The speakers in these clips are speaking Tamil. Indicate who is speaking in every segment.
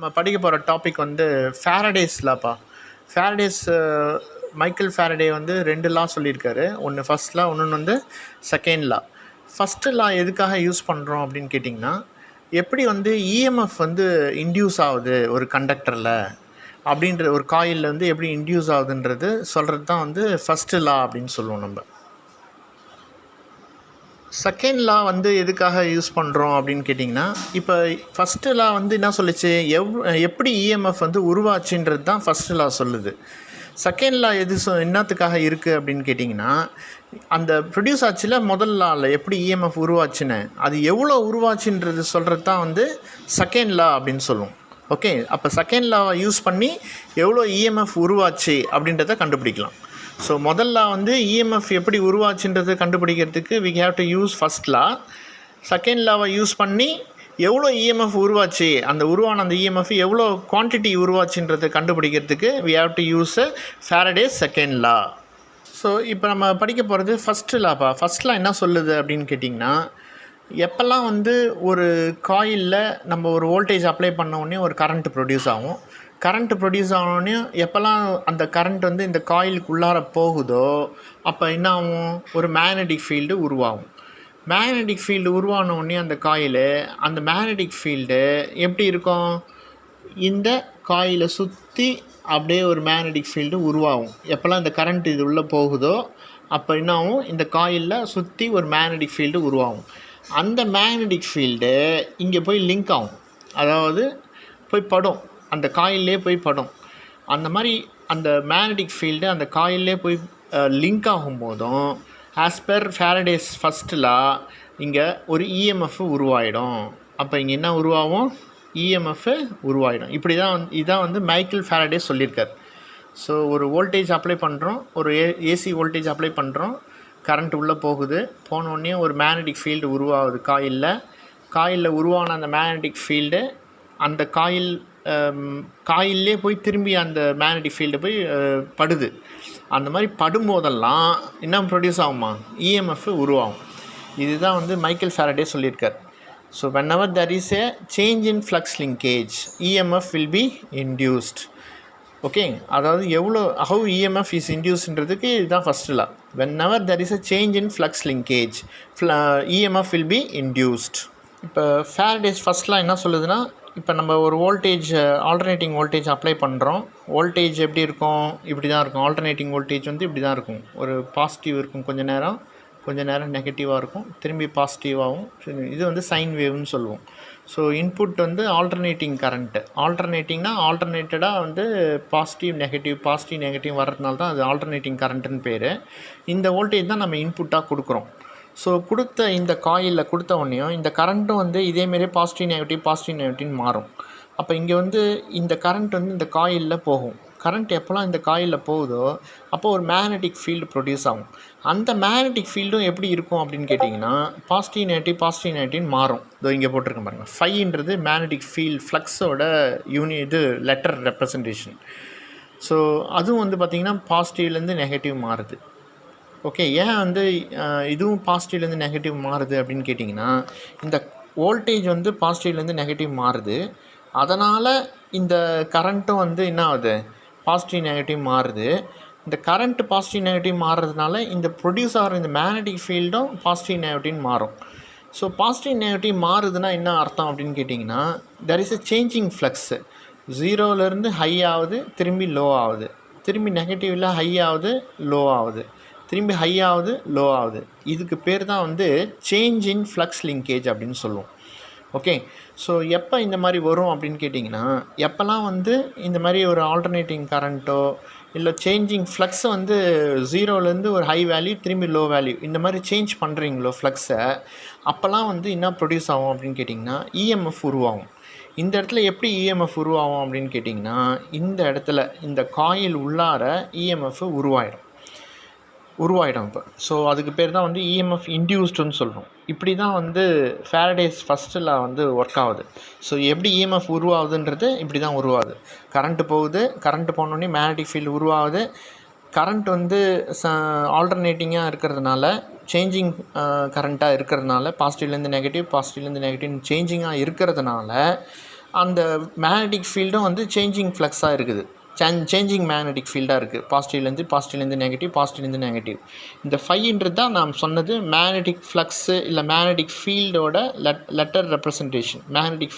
Speaker 1: நம்ம படிக்க போகிற டாபிக் வந்து ஃபேரடேஸ் லாப்பா. ஃபேரடேஸ் மைக்கேல் ஃபேரடே வந்து 2 லா சொல்லியிருக்காரு. ஒன்று ஃபர்ஸ்ட் லா, இன்னொன்று வந்து செகண்ட் லா. ஃபஸ்ட்டு லா எதுக்காக யூஸ் பண்ணுறோம் அப்படின்னு கேட்டிங்கன்னா, எப்படி வந்து இஎம்எஃப் வந்து இன்டியூஸ் ஆகுது ஒரு கண்டக்டரில் அப்படின்ற ஒரு காயிலில் வந்து எப்படி இன்டியூஸ் ஆகுதுன்றது சொல்கிறது தான் வந்து ஃபஸ்ட்டு லா அப்படின்னு சொல்லுவோம் நம்ம. செகண்ட் லா வந்து எதுக்காக யூஸ் பண்ணுறோம் அப்படின்னு கேட்டிங்கன்னா, இப்போ ஃபஸ்ட்டு லா வந்து என்ன சொல்லிச்சு, எப்படி இஎம்எஃப் வந்து உருவாச்சுன்றது தான் ஃபஸ்ட்டு லா சொல்லுது. செகண்ட் லா என்னத்துக்காக இருக்குது அப்படின்னு கேட்டிங்கன்னா, அந்த ப்ரொடியூஸ் ஆச்சுல முதல் லாவில் எப்படி இஎம்எஃப் உருவாச்சுன்னு, அது எவ்வளோ உருவாச்சுன்றது சொல்கிறது தான் வந்து செகண்ட் லா அப்படின்னு சொல்லுவோம். ஓகே, அப்போ செகண்ட் லாவை யூஸ் பண்ணி எவ்வளோ இஎம்எஃப் உருவாச்சு அப்படின்றத கண்டுபிடிக்கலாம். ஸோ முதல்ல வந்து இஎம்எஃப் எப்படி உருவாச்சுன்றது கண்டுபிடிக்கிறதுக்கு we have to use first law. Second லாவை யூஸ் பண்ணி எவ்வளோ இஎம்எஃப் உருவாச்சு, அந்த உருவான அந்த இஎம்எஃப் எவ்வளோ குவான்டிட்டி உருவாச்சுன்றதை கண்டுபிடிக்கிறதுக்கு we have to use Faraday's second law. So இப்போ நம்ம படிக்க போகிறது ஃபஸ்ட்டு லாப்பா. ஃபஸ்ட் லா என்ன சொல்லுது அப்படின்னு கேட்டிங்கன்னா, எப்போல்லாம் வந்து ஒரு காயிலில் நம்ம ஒரு வோல்டேஜ் அப்ளை பண்ண உடனே ஒரு கரண்ட் ப்ரொடியூஸ் ஆகும். கரண்ட் ப்ரொடியூஸ் ஆனோடனே எப்போல்லாம் அந்த கரண்ட் வந்து இந்த காயிலுக்கு உள்ளார போகுதோ அப்போ என்ன ஆகும், ஒரு மேக்னெட்டிக் ஃபீல்டு உருவாகும். மேக்னெட்டிக் ஃபீல்டு உருவானோடனே அந்த மேக்னெட்டிக் ஃபீல்டு எப்படி இருக்கும், இந்த காயிலை சுற்றி அப்படியே ஒரு மேக்னெட்டிக் ஃபீல்டு உருவாகும். எப்போல்லாம் இந்த கரண்ட் இது உள்ளே போகுதோ அப்போ என்ன ஆகும், இந்த காயிலில் சுற்றி ஒரு மேக்னெட்டிக் ஃபீல்டு உருவாகும். அந்த மேக்னெட்டிக் ஃபீல்டு இங்கே போய் லிங்க் ஆகும், அதாவது போய் படும், அந்த காயிலே போய் படும். அந்த மாதிரி அந்த மேக்னெட்டிக் ஃபீல்டு அந்த காயிலே போய் லிங்க் ஆகும்போதும் as per Faraday's first law இங்கே ஒரு இஎம்எஃப் உருவாயிடும். அப்போ இங்கே என்ன உருவாகும், இஎம்எஃப் உருவாயிடும். இதான் வந்து மைக்கேல் ஃபேரடே சொல்லியிருக்கார். ஸோ ஒரு வோல்டேஜ் அப்ளை பண்ணுறோம், ஒரு ஏசி வோல்டேஜ் அப்ளை பண்ணுறோம், கரண்ட் உள்ளே போகுது, போனோடனே ஒரு மேக்னெட்டிக் ஃபீல்டு உருவாகுது காயிலில் உருவான அந்த மேக்னெட்டிக் ஃபீல்டு அந்த காயிலே போய் திரும்பி அந்த மேக்னெட்டிக் ஃபீல்டு போய் படுது. அந்த மாதிரி படும்போதெல்லாம் என்ன ப்ரொடியூஸ் ஆகுமா, இஎம்எஃப் உருவாகும். இதுதான் வந்து மைக்கேல் ஃபேரடே சொல்லியிருக்கார். So whenever there is a change in flux linkage, EMF will be induced. Okay, அதாவது how EMF is inducedன்றதுக்கு இதுதான் first law. whenever there is a change in flux linkage, EMF will be induced. இப்போ ஃபேரடேஸ் ஃபஸ்ட் லா என்ன சொல்லுதுன்னா, இப்போ நம்ம ஒரு ஆல்டர்னேட்டிங் வோல்டேஜ் அப்ளை பண்ணுறோம். வோல்டேஜ் எப்படி இருக்கும், இப்படி தான் இருக்கும். ஆல்டர்னேட்டிங் வோல்டேஜ் வந்து இப்படி தான் இருக்கும், ஒரு பாசிட்டிவ் இருக்கும், கொஞ்ச நேரம் நெகட்டிவாக இருக்கும், திரும்பி பாசிட்டிவாகவும். இது வந்து சைன் வேவ்னு சொல்லுவோம். ஸோ இன்புட் வந்து ஆல்டர்னேட்டிங் கரண்ட்டு. ஆல்டர்னேட்டடாக வந்து பாசிட்டிவ் நெகட்டிவ் வர்றதுனால தான் அது ஆல்டர்னேட்டிங் கரண்ட்டுன்னு பேர். இந்த வோல்டேஜ் தான் நம்ம இன்புட்டாக கொடுக்குறோம். ஸோ இந்த காயிலில் கொடுத்த உடனேயும் இந்த கரண்ட்டும் வந்து இதேமாரி பாசிட்டிவ் நெகட்டிவ்னு மாறும். அப்போ இங்கே வந்து இந்த கரண்ட் வந்து இந்த காயிலில் போகும். கரண்ட் எப்போல்லாம் இந்த காயிலில் போகுதோ அப்போ ஒரு மேக்னெட்டிக் ஃபீல்டு ப்ரொடியூஸ் ஆகும். அந்த மேக்னெட்டிக் ஃபீல்டும் எப்படி இருக்கும் அப்படின்னு கேட்டிங்கன்னா, பாசிட்டிவ் நெகட்டிவ் மாறும். இதோ இங்கே போட்டிருக்கேன் பாருங்கள். ஃபைன்றது மேக்னெட்டிக் ஃபீல்ட் ஃப்ளக்ஸோட லெட்டர் ரெப்ரசன்டேஷன். ஸோ அதுவும் வந்து பார்த்திங்கன்னா பாசிட்டிவ்லேருந்து நெகட்டிவ் மாறுது. ஓகே, ஏன் வந்து இதுவும் பாசிட்டிவ்லேருந்து நெகட்டிவ் மாறுது அப்படின்னு கேட்டிங்கன்னா, இந்த வோல்டேஜ் வந்து பாசிட்டிவ்லேருந்து நெகட்டிவ் மாறுது. அதனால் இந்த கரண்ட்டும் வந்து என்ன ஆகுது, பாசிட்டிவ் நெகட்டிவ் மாறுது. இந்த கரண்ட்டு பாசிட்டிவ் நெகட்டிவ் மாறுறதுனால இந்த ப்ரொடியூஸ் ஆகிற இந்த மேக்னெட்டிக் ஃபீல்டும் பாசிட்டிவ் நெகட்டிவ்னு மாறும். ஸோ பாசிட்டிவ் நெகட்டிவ் மாறுதுன்னா என்ன அர்த்தம் அப்படின்னு கேட்டிங்கன்னா, there is a changing flux. 0லேருந்து ஹை ஆகுது, திரும்பி லோ ஆகுது, திரும்பி நெகட்டிவில் ஹை ஆகுது, லோ ஆகுது, திரும்பி ஹை ஆகுது, லோ ஆகுது. இதுக்கு பேர் தான் வந்து சேஞ்ச் இன் ஃப்ளக்ஸ் லிங்கேஜ் அப்படின்னு சொல்லுவோம். ஓகே, ஸோ எப்போ இந்த மாதிரி வரும் அப்படின்னு கேட்டிங்கன்னா, எப்போல்லாம் வந்து இந்த மாதிரி ஒரு ஆல்டர்னேட்டிங் கரண்ட்டோ இல்லை சேஞ்சிங் ஃப்ளக்ஸை வந்து 0லேருந்து ஒரு ஹை வேல்யூ திரும்பி லோ வேல்யூ இந்த மாதிரி சேஞ்ச் பண்ணுறீங்களோ ஃப்ளக்ஸை, அப்போல்லாம் வந்து என்ன ப்ரொடியூஸ் ஆகும் அப்படின்னு கேட்டிங்கன்னா, இஎம்எஃப் உருவாகும். இந்த இடத்துல எப்படி இஎம்எஃப் உருவாகும் அப்படின்னு கேட்டிங்கன்னா, இந்த இடத்துல இந்த காயில் உள்ளார இஎம்எஃப் உருவாயிடும். இப்போ ஸோ அதுக்கு பேர் தான் வந்து இஎம்எஃப் இன்டியூஸ்டுன்னு சொல்கிறோம். இப்படி தான் வந்து ஃபேரடேஸ் ஃபஸ்ட்டு லா வந்து ஒர்க் ஆகுது. ஸோ எப்படி இஎம்எஃப் உருவாகுதுன்றது இப்படி தான் உருவாகுது. கரண்ட்டு போனோடனே மேக்னெட்டிக் ஃபீல்டு உருவாகுது. கரண்ட் வந்து ஆல்டர்னேட்டிங்காக இருக்கிறதுனால, சேஞ்சிங் கரண்ட்டாக இருக்கிறதுனால, பாசிட்டிவ்லேருந்து நெகட்டிவ் சேஞ்சிங்காக இருக்கிறதுனால அந்த மேக்னெட்டிக் ஃபீல்டும் வந்து சேஞ்சிங் ஃப்ளக்ஸாக இருக்குது, சேஞ்சிங் மேக்னெட்டிக் ஃபீல்டாக இருக்குது. பாசிட்டிவ்லேருந்து நெகட்டிவ், பாசிட்டிவ்லேருந்து நெகட்டிவ். இந்த ஃபைன்றது தான் நாம் சொன்னது மேக்னெட்டிக் ஃப்ளக்ஸு இல்லை மேக்னெட்டிக் ஃபீல்டோட லெட்டர் ரெப்ரசன்டேஷன். மேக்னெட்டிக்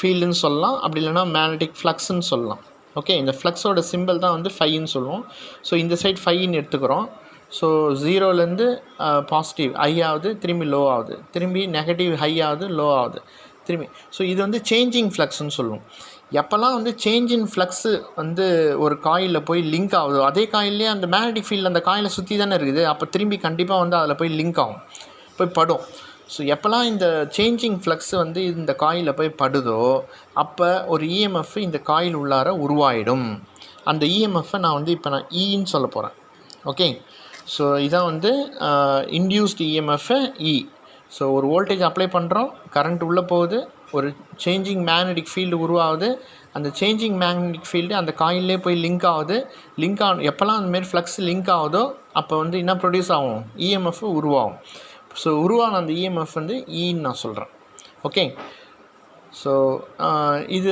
Speaker 1: ஃபீல்டுன்னு சொல்லலாம், அப்படி இல்லைனா மேக்னெட்டிக் ஃப்ளக்ஸுன்னு சொல்லலாம். ஓகே, இந்த ஃப்ளக்ஸோட சிம்பிள் தான் வந்து ஃபைன்னு சொல்லுவோம். ஸோ இந்த சைட் ஃபைன்னு எடுத்துக்கிறோம். ஸோ 0லேருந்து பாசிட்டிவ் ஹை ஆகுது, திரும்பி லோ ஆகுது, திரும்பி நெகட்டிவ் ஹை ஆகுது, லோ ஆகுது, திரும்பி. ஸோ இது வந்து சேஞ்சிங் ஃப்ளக்ஸ்ன்னு சொல்லுவோம். எப்போல்லாம் வந்து சேஞ்ச் இன் ஃப்ளக்ஸு வந்து ஒரு காயிலில் போய் லிங்க் ஆகுதோ, அதே காயிலே அந்த மேக்னெட்டிக் ஃபீல்டு அந்த காயிலை சுற்றி தானே இருக்குது, அப்போ திரும்பி கண்டிப்பாக வந்து அதில் போய் லிங்க் ஆகும், போய் படும். ஸோ எப்போல்லாம் இந்த சேஞ்சிங் ஃப்ளக்ஸ் வந்து இந்த காயிலில் போய் படுதோ, அப்போ ஒரு இஎம்எஃப் இந்த காயில் உள்ளார உருவாயிடும். அந்த இஎம்எஃப்பை நான் வந்து இப்போ நான் ஈன்னு சொல்ல போகிறேன். ஓகே, ஸோ இதான் வந்து இன்டியூஸ்டு இஎம்எஃப் இ. ஸோ ஒரு வோல்டேஜ் அப்ளை பண்ணுறோம், கரண்ட் உள்ளே போகுது, ஒரு சேஞ்சிங் மேக்னெட்டிக் ஃபீல்டு உருவாகுது. அந்த சேஞ்சிங் மேக்னெட்டிக் ஃபீல்டு அந்த காயிலே போய் லிங்க் ஆகுது. எப்போல்லாம் அந்தமாரி ஃப்ளக்ஸ் லிங்க் ஆகுதோ அப்போ வந்து என்ன ப்ரொடியூஸ் ஆகும், இஎம்எஃப் உருவாகும். ஸோ உருவான அந்த இஎம்எஃப் வந்து ஈன்னு நான் சொல்கிறேன். ஓகே, ஸோ இது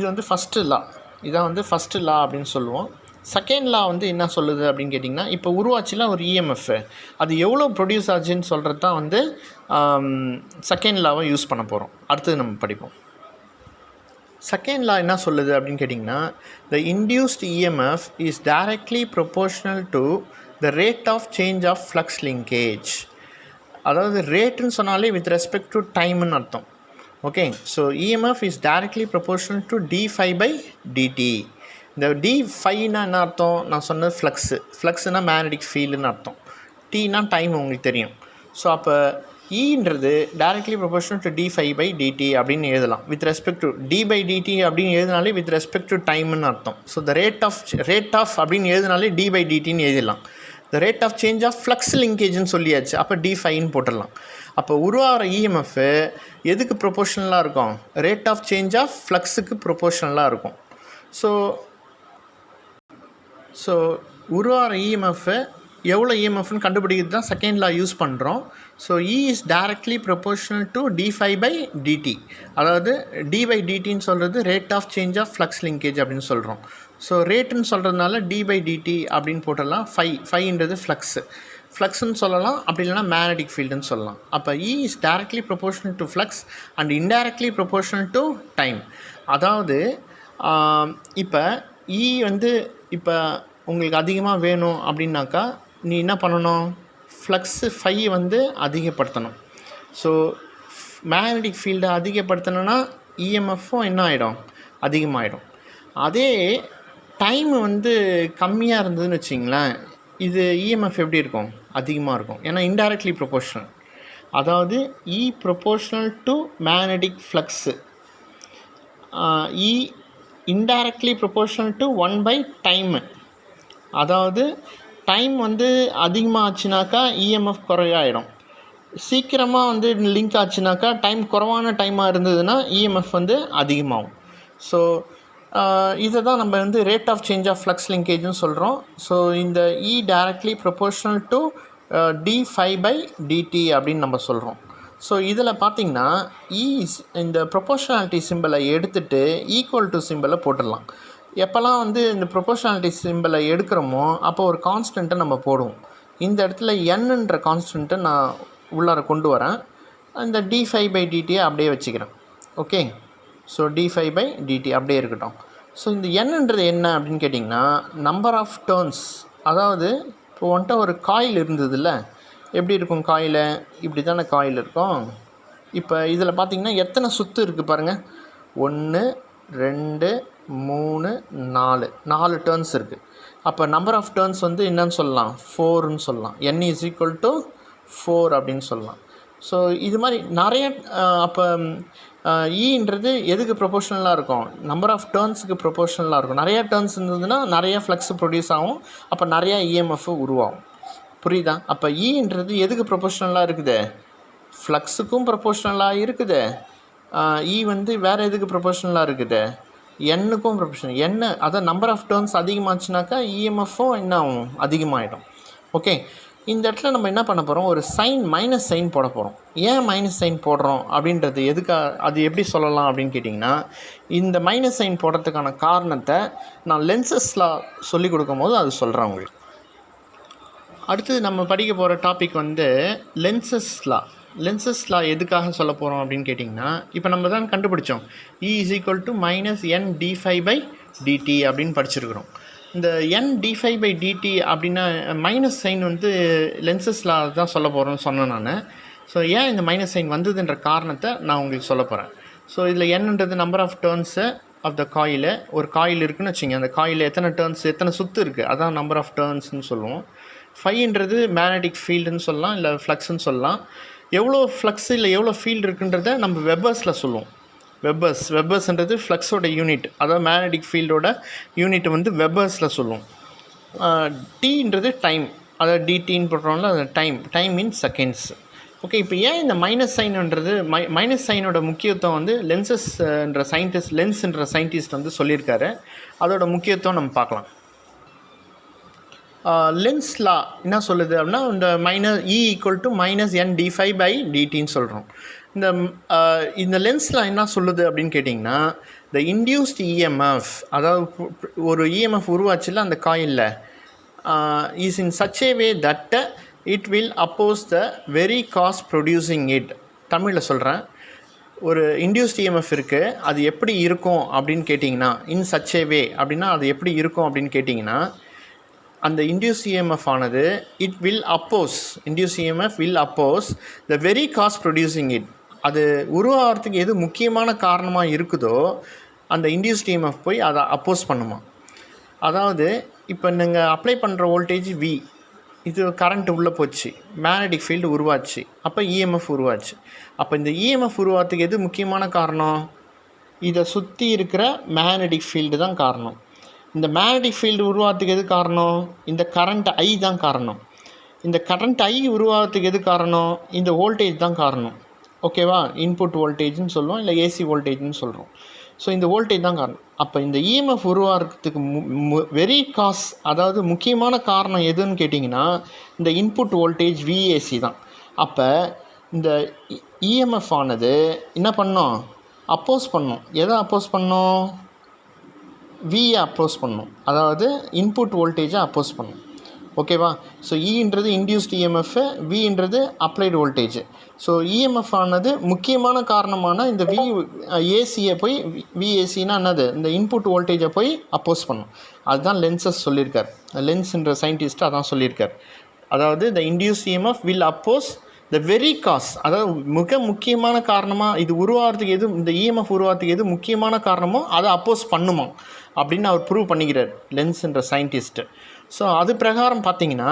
Speaker 1: வந்து ஃபஸ்ட்டு லா. இதான் வந்து ஃபஸ்ட்டு லா அப்படின்னு சொல்லுவோம். செகண்ட் லா வந்து என்ன சொல்லுது அப்படின்னு கேட்டிங்கன்னா, இப்போ உருவாச்சுல ஒரு இஎம்எஃப், அது எவ்வளோ ப்ரொடியூஸ் ஆச்சுன்னு சொல்கிறது தான் வந்து செகண்ட் லாவை யூஸ் பண்ண போகிறோம். அடுத்தது நம்ம படிப்போம். செகண்ட் லா என்ன சொல்லுது அப்படின்னு கேட்டிங்கன்னா, the induced EMF is directly proportional to the rate of change of flux linkage. அதாவது ரேட்டுன்னு சொன்னாலே வித் ரெஸ்பெக்ட் டு டைம்னு அர்த்தம். Okay, so EMF is directly proportional to d∅/dt. இந்த d∅னா என்ன அர்த்தம், நான் சொன்னது ஃப்ளக்ஸுனா மேக்னெட்டிக் ஃபீல்டுன்னு அர்த்தம். டீனா டைம் உங்களுக்கு தெரியும். ஸோ அப்போ ஈன்றது டைரக்ட்லி ப்ரொபோர்ஷனல் டு d∅/dt அப்படின்னு எழுதலாம். வித் ரெஸ்பெக்ட் டு d/dt அப்படின்னு எழுதினாலே வித் ரெஸ்பெக்ட் டு டைம்னு அர்த்தம். ஸோ த ரேட் ஆஃப் அப்படின்னு எழுதினாலே d/dtன்னு எழுதிடலாம். The rate of change of flux லிங்கேஜ்னு சொல்லியாச்சு, அப்போ d∅ன்னு போட்டுடலாம். அப்போ உருவாகிற இஎம்எஃப் எதுக்கு ப்ரொபோர்ஷனலாக இருக்கும், ரேட் ஆஃப் சேஞ்ச் ஆஃப் ஃப்ளக்ஸுக்கு ப்ரொபோர்ஷனலாக இருக்கும். ஸோ உருவாகிற இஎம்எஃப் எவ்வளோ இஎம்எஃப்னு கண்டுபிடிக்கிறது தான் செகண்ட் லா யூஸ் பண்ணுறோம். So E is directly proportional to d∅/dt. அதாவது d/dtன்னு சொல்கிறது rate of change of flux linkage அப்படின்னு சொல்கிறோம். ஸோ ரேட்டுன்னு சொல்கிறதுனால d/dt அப்படின்னு போட்டுடலாம். ஃபைன்றது ஃப்ளக்ஸ்ன்னு சொல்லலாம், அப்படி இல்லைனா மேக்னெட்டிக் ஃபீல்டுன்னு சொல்லலாம். அப்போ E is directly proportional to flux and indirectly proportional to time. அதாவது இப்போ இ வந்து இப்போ உங்களுக்கு அதிகமாக வேணும் அப்படின்னாக்கா நீ என்ன பண்ணணும், ஃப்ளக்ஸு வந்து அதிகப்படுத்தணும். ஸோ மேக்னெட்டிக் ஃபீல்டை அதிகப்படுத்தணுன்னா இஎம்எஃப்பும் என்ன ஆகிடும், அதிகமாகிடும். அதே டைம் வந்து கம்மியாக இருந்ததுன்னு வச்சிங்களேன், இது இஎம்எஃப் எப்படி இருக்கும், அதிகமாக இருக்கும். ஏன்னா இன்டைரக்ட்லி ப்ரொபோர்ஷனல். அதாவது E proportional to magnetic flux, E indirectly proportional to 1/டைமு. அதாவது டைம் வந்து அதிகமாக ஆச்சுனாக்கா இஎம்எஃப் குறையாயிடும். சீக்கிரமாக வந்து லிங்க் ஆச்சுனாக்கா டைம் குறைவான டைமாக இருந்ததுன்னா இஎம்எஃப் வந்து அதிகமாகும். ஸோ இதை தான் நம்ம வந்து rate of change of flux லிங்கேஜ்னு சொல்கிறோம். ஸோ இந்த இ டைரக்ட்லி ப்ரொபோர்ஷனல் டு d∅/dt அப்படின்னு நம்ம சொல்கிறோம். ஸோ இதில் பார்த்திங்கன்னா இந்த ப்ரொபோர்ஷனாலிட்டி சிம்பிளை எடுத்துகிட்டு ஈக்குவல் டு சிம்பிளை போட்டுடலாம். எப்போல்லாம் வந்து இந்த ப்ரொபோர்ஷனாலிட்டி சிம்பிளை எடுக்கிறோமோ அப்போ ஒரு கான்ஸ்டண்ட்டை நம்ம போடுவோம். இந்த இடத்துல n-ன்ற கான்ஸ்டண்ட்டை நான் உள்ளார கொண்டு வரேன். இந்த d∅/dt அப்படியே வச்சுக்கிறேன். ஓகே, ஸோ d∅/dt அப்படியே இருக்கட்டும். ஸோ இந்த n-ன்றது என்ன அப்படின்னு கேட்டிங்கன்னா நம்பர் ஆஃப் டர்ன்ஸ். அதாவது இப்போ வந்துட்டு ஒரு காயில் இருந்ததில்ல, எப்படி இருக்கும் காயில், இப்படி தானே காயில் இருக்கும். இப்போ இதில் பார்த்திங்கன்னா எத்தனை சுற்று இருக்குது பாருங்கள், 1 2 3 4 டர்ன்ஸ் இருக்குது. அப்போ நம்பர் ஆஃப் டர்ன்ஸ் வந்து என்னன்னு சொல்லலாம், 4ன்னு சொல்லலாம். n இஸ் ஈக்குவல் டு 4 அப்படின்னு சொல்லலாம். ஸோ இது மாதிரி நிறைய அப்போ ஈன்றது எதுக்கு ப்ரொபோர்ஷனலாக இருக்கும், நம்பர் ஆஃப் டர்ன்ஸுக்கு ப்ரொபோர்ஷனலாக இருக்கும். நிறையா டர்ன்ஸ் இருந்ததுன்னா நிறையா ஃப்ளக்ஸ் ப்ரொடியூஸ் ஆகும், அப்போ நிறையா இஎம்எஃப் உருவாகும். புரியுதா? அப்போ ஈன்றது எதுக்கு ப்ரொபோர்ஷனலாக இருக்குது, ஃப்ளக்ஸுக்கும் ப்ரொபோர்ஷனலாக இருக்குது. இ வந்து வேறு எதுக்கு ப்ரொபோர்ஷனலாக இருக்குது, எண்ணுக்கும் ப்ரொபோர்ஷனல். அதான் நம்பர் ஆஃப் டர்ன்ஸ் அதிகமாச்சுனாக்கா இஎம்எஃப்பும் என்ன ஆகும், அதிகமாகிடும். ஓகே, இந்த இடத்துல நம்ம என்ன பண்ண போகிறோம், ஒரு சைன் மைனஸ் சைன் போட போகிறோம். ஏன் மைனஸ் சைன் போடுறோம் அப்படின்றது அது எப்படி சொல்லலாம் அப்படின்னு கேட்டிங்கன்னா, இந்த மைனஸ் சைன் போடுறதுக்கான காரணத்தை நான் லென்சஸ்ல சொல்லிக் கொடுக்கும் போது அது சொல்கிறேன் உங்களுக்கு. அடுத்து நம்ம படிக்க போகிற டாபிக் வந்து லென்சஸ் லா எதுக்காக சொல்ல போகிறோம் அப்படின்னு கேட்டிங்கன்னா, இப்போ நம்ம தான் கண்டுபிடிச்சோம் E = -n d∅/dt அப்படின்னு படிச்சிருக்கிறோம். இந்த n d∅/dt அப்படின்னா மைனஸ் சைன் வந்து லென்சஸ் லா தான் சொல்ல போகிறோம்னு சொன்னேன் நான். ஸோ ஏன் இந்த மைனஸ் சைன் வந்ததுன்ற காரணத்தை நான் உங்களுக்கு சொல்ல போகிறேன். ஸோ இதில் என்னன்றது number of turns of the coil. ஒரு காயில் இருக்குதுன்னு வச்சுங்க, அந்த காயில் எத்தனை டர்ன்ஸ் எத்தனை சுற்று இருக்குது, அதான் நம்பர் ஆஃப் டர்ன்ஸ்னு சொல்லுவோம். ஃபைன்றது மேக்னெட்டிக் ஃபீல்டுன்னு சொல்லலாம், இல்லை ஃப்ளக்ஸ்ன்னு சொல்லலாம். எவ்வளோ ஃப்ளக்ஸ் இல்லை எவ்வளோ ஃபீல்டு இருக்குன்றத நம்ம வெப்பர்ஸில் சொல்லுவோம். வெப்பர்ஸ்ன்றது ஃப்ளக்ஸோட யூனிட், அதாவது மேக்னெட்டிக் ஃபீல்டோட யூனிட் வந்து வெப்பர்ஸில் சொல்லுவோம். டீன்றது டைம், அதாவது டிடின்னு போடுறோம்ல, அது டைம் இன் செகண்ட்ஸ். ஓகே, இப்போ ஏன் இந்த மைனஸ் சைன்ன்றது மைனஸ் சைனோட முக்கியத்துவம் வந்து லென்ஸ்ன்ற சயின்டிஸ்ட் வந்து சொல்லியிருக்காரு. அதோட முக்கியத்துவம் நம்ம பார்க்கலாம். லென்ஸ் லா என்ன சொல்லுது அப்படின்னா, இந்த E = -n d∅/dtன்னு சொல்கிறோம். இந்த லென்ஸ் லா என்ன சொல்லுது அப்படின்னு கேட்டிங்கன்னா, த இன்டியூஸ்ட் EMF, அதாவது ஒரு EMF உருவாச்சுல அந்த காயிலில், is in such a way that it will oppose the very cause producing it. தமிழில் சொல்கிறேன், ஒரு இன்டியூஸ்ட் EMF இருக்குது, அது எப்படி இருக்கும் அப்படின்னு கேட்டிங்கன்னா, இன் சச் ஏ வே அப்படின்னா அது எப்படி இருக்கும் அப்படின்னு கேட்டிங்கன்னா, அந்த இன்டியூஸ் EMF ஆனது induce EMF will oppose the very cause producing it. அது உருவாகிறதுக்கு எது முக்கியமான காரணமாக இருக்குதோ அந்த இன்டியூஸ்ட் EMF போய் அதை அப்போஸ் பண்ணுமா. அதாவது இப்போ நீங்கள் அப்ளை பண்ணுற வோல்டேஜ் V, இது கரண்ட் உள்ளே போச்சு, மேக்னெட்டிக் ஃபீல்டு உருவாச்சு, அப்போ EMF உருவாச்சு. அப்போ இந்த EMF உருவாகிறதுக்கு எது முக்கியமான காரணம், இதை சுற்றி இருக்கிற மேக்னெட்டிக் ஃபீல்டு தான் காரணம். இந்த மேக்னெட்டிக் ஃபீல்டு உருவாகிறதுக்கு எது காரணம், இந்த கரண்ட் I தான் காரணம். இந்த கரண்ட் I உருவாகிறதுக்கு எது காரணம், இந்த வோல்டேஜ் தான் காரணம். ஓகேவா, இன்புட் வோல்டேஜ்னு சொல்லுவோம், இல்லை ஏசி வோல்டேஜ்னு சொல்கிறோம். ஸோ இந்த வோல்டேஜ் தான் காரணம். அப்போ இந்த EMF உருவாகிறதுக்கு வெரி காஸ், அதாவது முக்கியமான காரணம் எதுன்னு கேட்டிங்கன்னா, இந்த இன்புட் வோல்டேஜ் VAC தான். அப்போ இந்த EMF ஆனது என்ன பண்ணோம், அப்போஸ் பண்ணோம். எதை அப்போஸ் பண்ணோம், வியை அப்போஸ் பண்ணும், அதாவது இன்புட் வோல்டேஜை அப்போஸ் பண்ணும். ஓகேவா, ஸோ ஈன்றது இன்டியூஸ்ட் EMF, வின்றது அப்ளைடு வோல்டேஜ். ஸோ EMF ஆனது முக்கியமான காரணமான இந்த ஏசியை போய் VACனா என்னது, இந்த இன்புட் வோல்டேஜை போய் அப்போஸ் பண்ணும். அதுதான் லென்சஸ் சொல்லியிருக்கார், லென்ஸ்ன்ற சயின்டிஸ்ட் அதான் சொல்லியிருக்கார். அதாவது the induce EMF will oppose the very cause, அதாவது மிக முக்கியமான காரணமாக இது உருவாகிறதுக்கு எது, இந்த EMF உருவாகிறதுக்கு எது முக்கியமான காரணமோ அதை அப்போஸ் பண்ணுமா அப்படின்னு அவர் ப்ரூவ் பண்ணிக்கிறார் லென்ஸ்ன்ற சயின்டிஸ்ட்டு. ஸோ அது பிரகாரம் பார்த்தீங்கன்னா,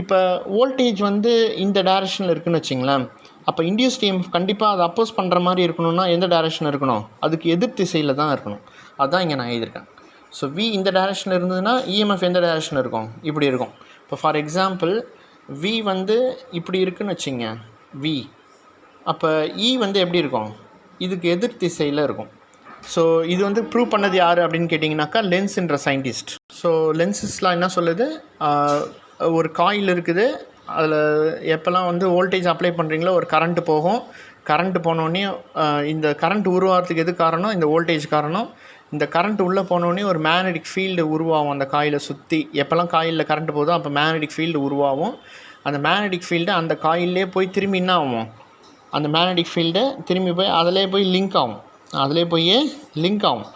Speaker 1: இப்போ வோல்டேஜ் வந்து இந்த டைரெக்ஷனில் இருக்குதுன்னு வச்சிங்களேன், அப்போ இன்டியூஸ்ட் EMF கண்டிப்பாக அதை அப்போஸ் பண்ணுற மாதிரி இருக்கணும்னா எந்த டைரெக்ஷன் இருக்கணும், அதுக்கு எதிர் திசையில் தான் இருக்கணும். அதுதான் இங்கே நான் எழுதியிருக்கேன். ஸோ V இந்த டைரெக்ஷனில் இருந்ததுன்னா EMF எந்த டைரெக்ஷனில் இருக்கும், இப்படி இருக்கும். இப்போ ஃபார் எக்ஸாம்பிள் V வந்து இப்படி இருக்குதுன்னு வச்சிங்க V, அப்போ E வந்து எப்படி இருக்கும், இதுக்கு எதிர் திசையில் இருக்கும். ஸோ இது வந்து ப்ரூவ் பண்ணது யார் அப்படின்னு கேட்டிங்கனாக்கா லென்ஸ்ன்ற சயின்டிஸ்ட். ஸோ லென்சஸ்லாம் என்ன சொல்லுது, ஒரு காயில் இருக்குது, அதில் எப்போல்லாம் வந்து வோல்டேஜ் அப்ளை பண்ணுறீங்களோ ஒரு கரண்ட்டு போகும். கரண்ட்டு போனோடனே இந்த கரண்ட் உருவாகிறதுக்கு எது காரணம், இந்த வோல்டேஜ் காரணம். இந்த கரண்ட் உள்ளே போனோடனே ஒரு மேக்னெட்டிக் ஃபீல்டு உருவாகும் அந்த காயிலை சுற்றி. எப்போல்லாம் காயிலில் கரண்ட் போதோ அப்போ மேக்னெட்டிக் ஃபீல்டு உருவாகும். அந்த மேக்னெட்டிக் ஃபீல்டு அந்த காயிலே போய் திரும்பி என்ன ஆகும், அந்த மேக்னெட்டிக் ஃபீல்டு திரும்பி போய் அதிலே போய் லிங்க் ஆகும்.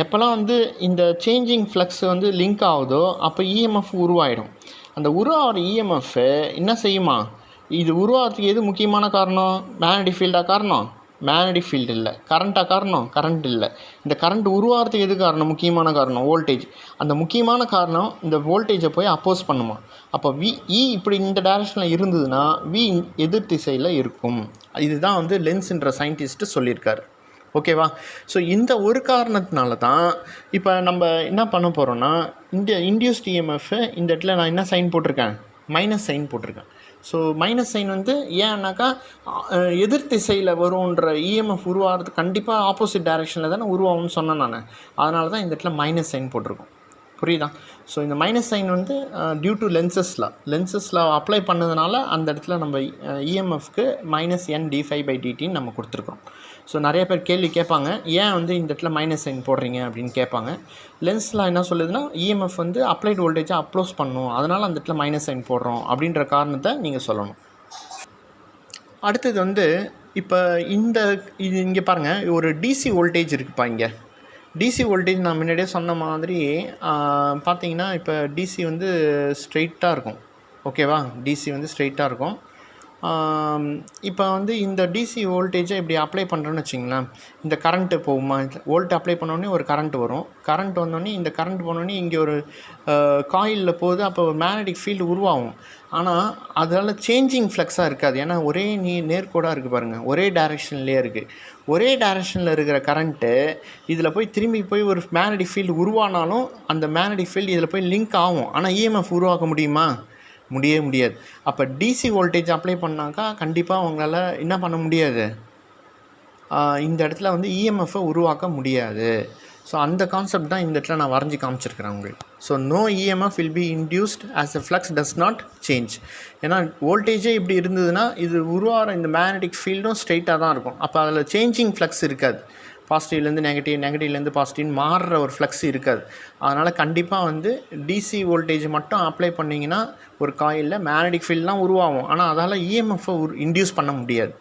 Speaker 1: எப்போல்லாம் வந்து இந்த சேஞ்சிங் ஃப்ளக்ஸ் வந்து லிங்க் ஆகுதோ அப்போ EMF உருவாயிடும். அந்த உருவாகிற EMF என்ன செய்யுமா, இது உருவாகிறதுக்கு எது முக்கியமான காரணம், மேக்னெட்டிக் ஃபீல்டாக காரணம், மேக்னெட்டிக் ஃபீல்டு இல்லை. கரண்ட்டாக காரணம், கரண்ட் இல்லை. இந்த கரண்ட் உருவாகிறதுக்கு எது காரணம், முக்கியமான காரணம் வோல்டேஜ். அந்த முக்கியமான காரணம் இந்த வோல்டேஜை போய் அப்போஸ் பண்ணுமா. அப்போ E இப்படி இந்த டைரெக்ஷனில் இருந்ததுன்னா V எதிர் திசையில் இருக்கும். இதுதான் வந்து லென்ஸ்ன்ற சயின்டிஸ்ட்டு சொல்லியிருக்காரு. ஓகேவா, ஸோ இந்த ஒரு காரணத்தினால தான் இப்போ நம்ம என்ன பண்ண போகிறோன்னா, இந்த இன்டியூஸ்ட் EMF இந்த இடத்துல நான் என்ன சைன் போட்டிருக்கேன், மைனஸ் சைன் போட்டிருக்கேன். ஸோ மைனஸ் சைன் வந்து ஏன்னாக்கா எதிர் திசையில் வரும்ன்ற EMF உருவாகிறது கண்டிப்பாக ஆப்போசிட் டைரெக்ஷனில் தானே உருவாகும்னு சொன்னேன் நான். அதனால தான் இந்த இடத்துல மைனஸ் சைன் போட்டிருக்கோம். புரியுதா? ஸோ இந்த மைனஸ் சைன் வந்து டியூ டு லென்சஸில் அப்ளை பண்ணதுனால அந்த இடத்துல நம்ம இஎம்எஃப்க்கு மைனஸ் என் d∅/dtன்னு நம்ம கொடுத்துருக்கோம். ஸோ நிறைய பேர் கேள்வி கேட்பாங்க, ஏன் வந்து இந்த இடத்துல மைனஸ் சைன் போடுறீங்க அப்படின்னு கேட்பாங்க. லென்ஸில் என்ன சொல்லுதுன்னா, இஎம்எஃப் வந்து அப்ளைட் வோல்டேஜை அப்ளோஸ் பண்ணும், அதனால் அந்த இடத்துல மைனஸ் சைன் போடுறோம் அப்படின்ற காரணத்தை நீங்கள் சொல்லணும். அடுத்தது வந்து இப்போ இது இங்கே பாருங்கள், ஒரு டிசி வோல்டேஜ் இருக்குப்பா. இங்கே டிசி வோல்டேஜ் நான் முன்னாடியே சொன்ன மாதிரி பார்த்தீங்கன்னா, இப்போ டிசி வந்து ஸ்ட்ரெயிட்டாக இருக்கும். ஓகேவா? டிசி வந்து ஸ்ட்ரெயிட்டாக இருக்கும். இப்போ வந்து இந்த டிசி வோல்டேஜை இப்படி அப்ளை பண்ணுறோன்னு வச்சிங்களேன், இந்த கரண்ட்டு போகுமா? வோல்ட் அப்ளை பண்ணோடனே ஒரு கரண்ட் வரும். கரண்ட் வந்தோடனே இந்த கரண்ட் போனோடனே இங்கே ஒரு காயிலில் போகுது, அப்போ ஒரு மேக்னெட்டிக் ஃபீல்டு உருவாகும். ஆனால் அதனால் சேஞ்சிங் ஃப்ளக்ஸாக இருக்காது. ஏன்னா ஒரே நேர்கோடாக இருக்குது பாருங்கள், ஒரே டைரெக்ஷன்லேயே இருக்குது. ஒரே டைரெக்ஷனில் இருக்கிற கரண்ட்டு இதில் போய் திரும்பி போய் ஒரு மேக்னெட்டிக் ஃபீல்டு உருவானாலும் அந்த மேக்னெட்டிக் ஃபீல்டு இதில் போய் லிங்க் ஆகும். ஆனால் இஎம்எஃப் உருவாக்க முடியுமா? முடியாது. அப்போ டிசி வோல்டேஜ் அப்ளை பண்ணாக்கா கண்டிப்பாக அவங்களால என்ன பண்ண முடியாது, இந்த இடத்துல வந்து இஎம்எஃப்பை உருவாக்க முடியாது. ஸோ அந்த கான்செப்ட் தான் இந்த இடத்துல நான் வரைஞ்சி காமிச்சிருக்கிறேன் உங்களுக்கு. So no EMF will be induced as a flux does not change. ஏன்னா வோல்டேஜே இப்படி இருந்ததுன்னா இது உருவாகிற இந்த மேக்னெட்டிக் ஃபீல்டும் ஸ்ட்ரெயிட்டாக தான் இருக்கும். அப்போ அதில் சேஞ்சிங் ஃப்ளக்ஸ் இருக்காது. பாசிட்டிவ்லேருந்து நெகட்டிவ்லேருந்து பாசிட்டிவ்னு மாறுற ஒரு ஃப்ளக்ஸ் இருக்காது. அதனால் கண்டிப்பாக வந்து டிசி வோல்டேஜ் மட்டும் அப்ளை பண்ணிங்கன்னா ஒரு காயிலில் மேக்னெட்டிக் ஃபீல்ட்லாம் உருவாகும். ஆனால் அதால் இஎம்எஃப்பை இன்டியூஸ் பண்ண முடியாது.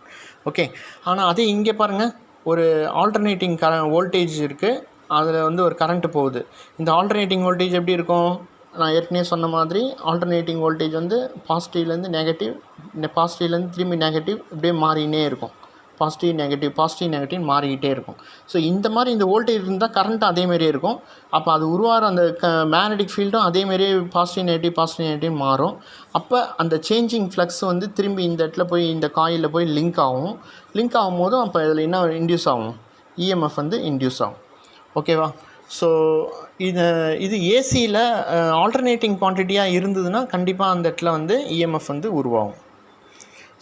Speaker 1: ஓகே. ஆனால் அதே இங்கே பாருங்கள், ஒரு ஆல்டர்னேட்டிங் வோல்டேஜ் இருக்குது, அதில் வந்து ஒரு கரண்ட்டு போகுது. இந்த ஆல்டர்னேட்டிங் வோல்டேஜ் எப்படி இருக்கும்? நான் ஏற்கனவே சொன்ன மாதிரி ஆல்டர்னேட்டிங் வோல்டேஜ் வந்து பாசிட்டிவ்லேருந்து நெகட்டிவ், பாசிட்டிவ்லேருந்து திரும்பி நெகட்டிவ் இப்படியே மாறினே இருக்கும். பாசிட்டிவ் நெகட்டிவ் மாறிக்கிட்டே இருக்கும். ஸோ இந்த மாதிரி இந்த வோல்டேஜ் இருந்தால் கரண்ட்டும் அதேமாரியே இருக்கும். அப்போ அது உருவாகிற அந்த மேக்னெட்டிக் ஃபீல்டும் அதேமாரியே பாசிட்டிவ் நெகட்டிவ் மாறும். அப்போ அந்த சேஞ்சிங் ஃப்ளக்ஸ் வந்து திரும்பி இந்த இடத்துல போய் இந்த காயிலில் போய் லிங்க் ஆகும் போதும் அப்போ இதில் என்ன இன்டியூஸ் ஆகும்? இஎம்எஃப் வந்து இன்டியூஸ் ஆகும். ஓகேவா? ஸோ இது ஏசியில் ஆல்டர்னேட்டிங் குவான்டிட்டியாக இருந்ததுன்னா கண்டிப்பாக அந்த இடத்துல வந்து இஎம்எஃப் வந்து உருவாகும்.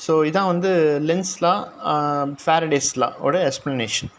Speaker 1: ஸோ இதான் வந்து லென்ஸ் லா, ஃபாரடேஸ் லா ஓட எக்ஸ்ப்ளனேஷன்.